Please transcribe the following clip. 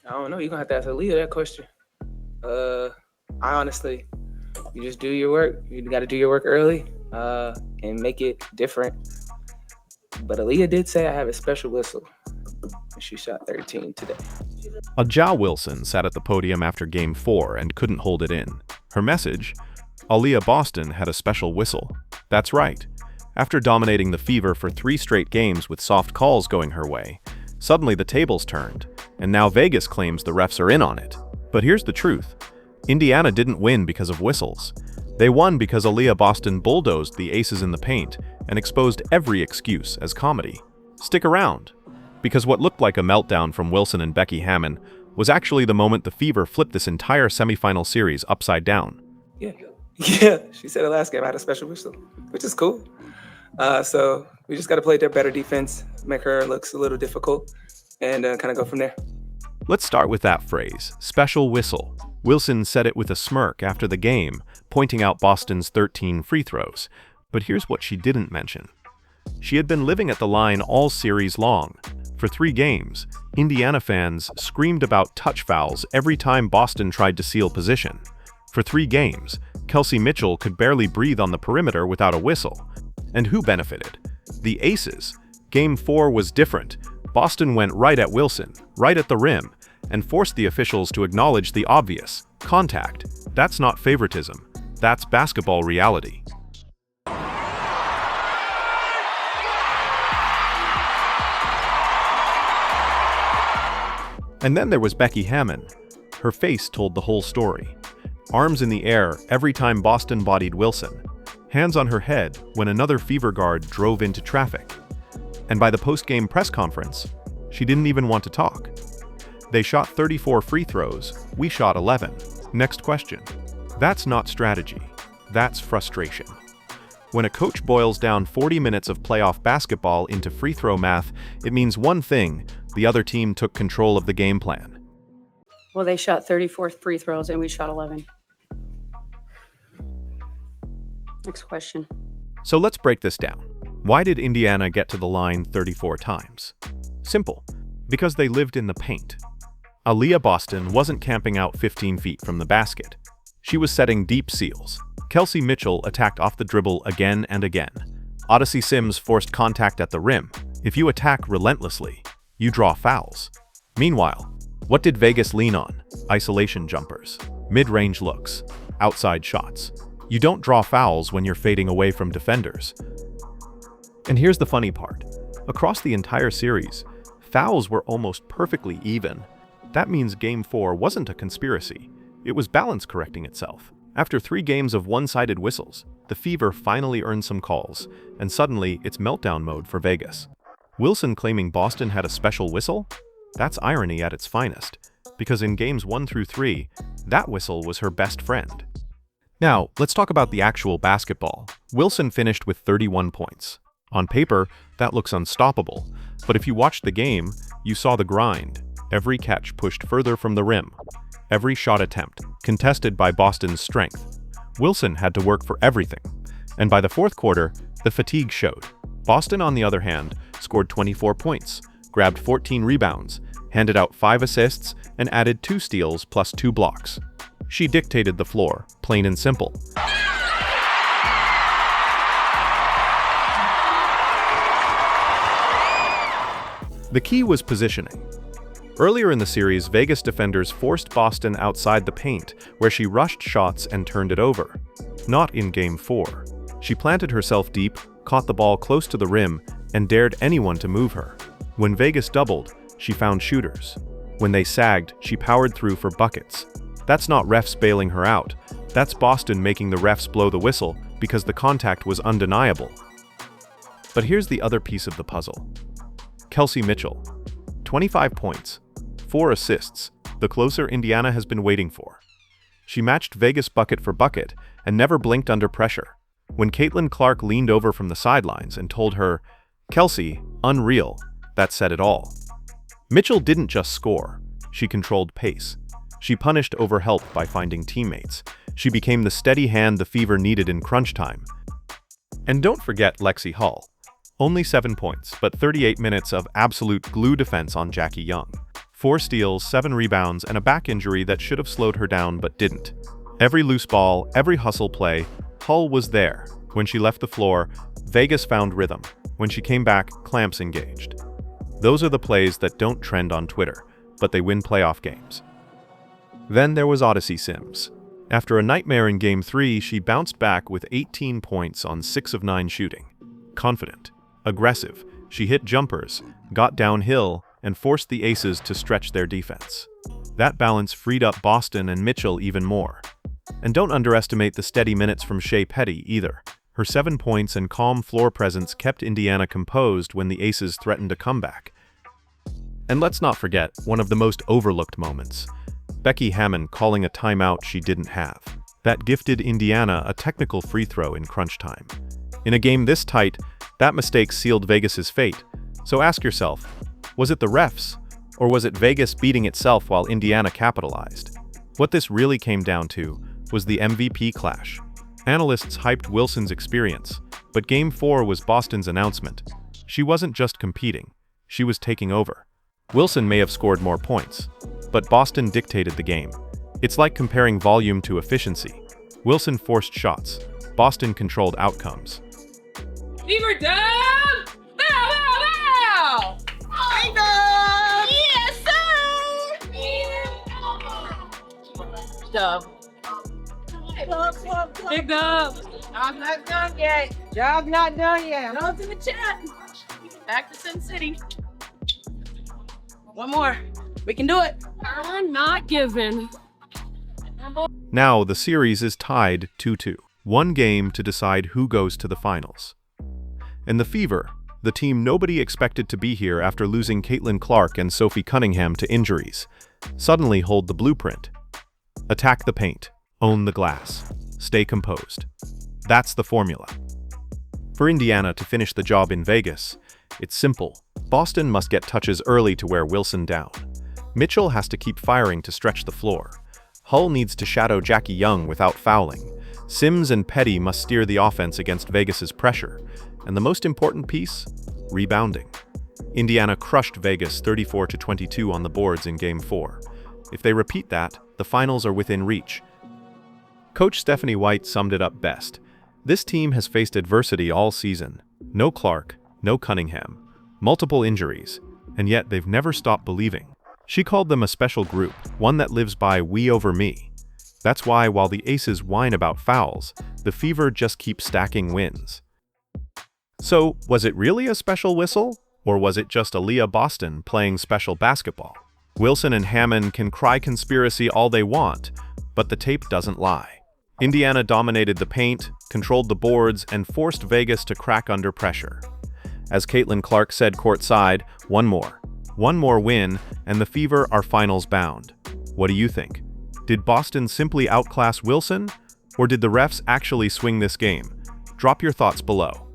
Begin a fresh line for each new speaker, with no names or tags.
I don't know. You're gonna have to ask Aliyah that question. Uh, I honestly, you just do your work. You got to do your work early, and make it different. But Aliyah did say I have a special whistle. She shot 13 today.
Wnba Wilson sat at the podium after Game 4 and couldn't hold it in. Her message? Aliyah Boston had a special whistle. That's right. After dominating the Fever for 3 straight games with soft calls going her way, suddenly the tables turned, and now Vegas claims the refs are in on it. But here's the truth. Indiana didn't win because of whistles. They won because Aliyah Boston bulldozed the aces in the paint and exposed every excuse as comedy. Stick around, because what looked like a meltdown from Wilson and Becky Hammon was actually the moment the Fever flipped this entire semifinal series upside down.
Yeah. She said the last game I had a special whistle, which is cool. So we just got to play their better defense, make her look a little difficult, and kind of go from there.
Let's start with that phrase, special whistle. Wilson said it with a smirk after the game, pointing out Boston's 13 free throws. But here's what she didn't mention. She had been living at the line all series long. For 3 games, Indiana fans screamed about touch fouls every time Boston tried to seal position. For 3 games, Kelsey Mitchell could barely breathe on the perimeter without a whistle. And who benefited? The Aces. Game 4 was different. Boston went right at Wilson, right at the rim, and forced the officials to acknowledge the obvious: contact. That's not favoritism. That's basketball reality. And then there was Becky Hammon. Her face told the whole story. Arms in the air every time Boston bodied Wilson. Hands on her head when another Fever guard drove into traffic. And by the post-game press conference, she didn't even want to talk. They shot 34 free throws, we shot 11. Next question. That's not strategy. That's frustration. When a coach boils down 40 minutes of playoff basketball into free throw math, it means one thing: the other team took control of the game plan.
Well, they shot 34 free throws and we shot 11. Next question.
So let's break this down. Why did Indiana get to the line 34 times? Simple. Because they lived in the paint. Aliyah Boston wasn't camping out 15 feet from the basket. She was setting deep seals. Kelsey Mitchell attacked off the dribble again and again. Odyssey Sims forced contact at the rim. If you attack relentlessly, you draw fouls. Meanwhile, what did Vegas lean on? Isolation jumpers, mid-range looks, outside shots. You don't draw fouls when you're fading away from defenders. And here's the funny part. Across the entire series, fouls were almost perfectly even. That means Game 4 wasn't a conspiracy. It was balance correcting itself. After 3 games of one-sided whistles, the Fever finally earned some calls, and suddenly it's meltdown mode for Vegas. Wilson claiming Boston had a special whistle? That's irony at its finest, because in games 1 through 3, that whistle was her best friend. Now, let's talk about the actual basketball. Wilson finished with 31 points. On paper, that looks unstoppable, but if you watched the game, you saw the grind. Every catch pushed further from the rim. Every shot attempt contested by Boston's strength. Wilson had to work for everything, and by the fourth quarter, the fatigue showed. Boston, on the other hand, scored 24 points, grabbed 14 rebounds, handed out 5 assists, and added 2 steals plus 2 blocks. She dictated the floor, plain and simple. The key was positioning. Earlier in the series, Vegas defenders forced Boston outside the paint, where she rushed shots and turned it over. Not in Game 4. She planted herself deep, caught the ball close to the rim, and dared anyone to move her. When Vegas doubled, she found shooters. When they sagged, she powered through for buckets. That's not refs bailing her out. That's Boston making the refs blow the whistle because the contact was undeniable. But here's the other piece of the puzzle. Kelsey Mitchell. 25 points. 4 assists, the closer Indiana has been waiting for. She matched Vegas bucket for bucket and never blinked under pressure. When Caitlin Clark leaned over from the sidelines and told her, "Kelsey, unreal," that said it all. Mitchell didn't just score. She controlled pace. She punished overhelp by finding teammates. She became the steady hand the Fever needed in crunch time. And don't forget Lexi Hull. Only 7 points, but 38 minutes of absolute glue defense on Jackie Young. 4 steals, 7 rebounds, and a back injury that should have slowed her down but didn't. Every loose ball, every hustle play, Hull was there. When she left the floor, Vegas found rhythm. When she came back, clamps engaged. Those are the plays that don't trend on Twitter, but they win playoff games. Then there was Odyssey Sims. After a nightmare in Game 3, she bounced back with 18 points on 6 of 9 shooting. Confident, aggressive, she hit jumpers, got downhill, and forced the Aces to stretch their defense. That balance freed up Boston and Mitchell even more. And don't underestimate the steady minutes from Shea Petty either. Her 7 points and calm floor presence kept Indiana composed when the Aces threatened a comeback. And let's not forget one of the most overlooked moments. Becky Hammon calling a timeout she didn't have. That gifted Indiana a technical free throw in crunch time. In a game this tight, that mistake sealed Vegas's fate. So ask yourself, was it the refs, or was it Vegas beating itself while Indiana capitalized? What this really came down to was the MVP clash. Analysts hyped Wilson's experience, but Game 4 was Boston's announcement. She wasn't just competing, she was taking over. Wilson may have scored more points, but Boston dictated the game. It's like comparing volume to efficiency. Wilson forced shots, Boston controlled outcomes.
Fever down! Bow, bow, bow! Yes, sir! Dub. Big dub.
Job's not done yet. Job's not done yet.
Dubs in the chat. Back to Sin City. One more. We can do it.
I'm not giving.
Now the series is tied 2-2. One game to decide who goes to the finals. And the Fever, the team nobody expected to be here after losing Caitlin Clark and Sophie Cunningham to injuries, suddenly hold the blueprint. Attack the paint, own the glass, stay composed. That's the formula. For Indiana to finish the job in Vegas, it's simple. Boston must get touches early to wear Wilson down. Mitchell has to keep firing to stretch the floor. Hull needs to shadow Jackie Young without fouling. Sims and Petty must steer the offense against Vegas's pressure. And the most important piece? Rebounding. Indiana crushed Vegas 34-22 on the boards in Game 4. If they repeat that, the finals are within reach. Coach Stephanie White summed it up best. This team has faced adversity all season. No Clark, no Cunningham, multiple injuries, and yet they've never stopped believing. She called them a special group, one that lives by we over me. That's why while the Aces whine about fouls, the Fever just keep stacking wins. So, was it really a special whistle? Or was it just Aliyah Boston playing special basketball? Wilson and Hammon can cry conspiracy all they want, but the tape doesn't lie. Indiana dominated the paint, controlled the boards, and forced Vegas to crack under pressure. As Caitlin Clark said courtside, one more win, and the Fever are finals bound. What do you think? Did Boston simply outclass Wilson? Or did the refs actually swing this game? Drop your thoughts below.